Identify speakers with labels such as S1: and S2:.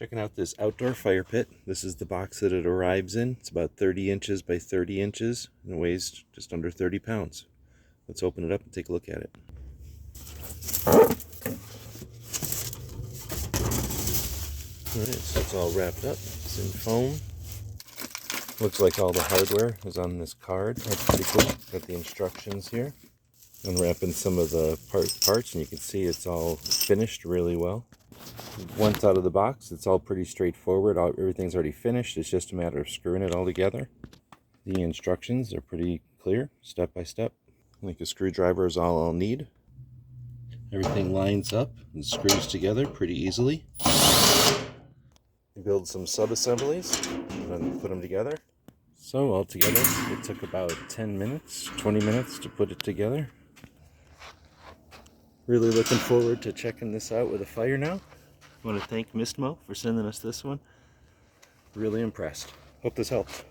S1: Checking out this outdoor fire pit. This is the box that it arrives in. It's about 30 inches by 30 inches and it weighs just under 30 pounds. Let's open it up and take a look at it. Alright, so it's all wrapped up. It's in foam. Looks like all the hardware is on this card. That's pretty cool. Got the instructions here. Unwrapping some of the parts, and you can see it's all finished really well. Once out of the box, it's all pretty straightforward. Everything's already finished. It's just a matter of screwing it all together. The instructions are pretty clear, step by step. I think a screwdriver is all I'll need. Everything lines up and screws together pretty easily. You build some sub-assemblies and then put them together. So altogether, it took about 10 minutes, 20 minutes to put it together. Really looking forward to checking this out with a fire now. I want to thank Mistmo for sending us this one. Really impressed. Hope this helped.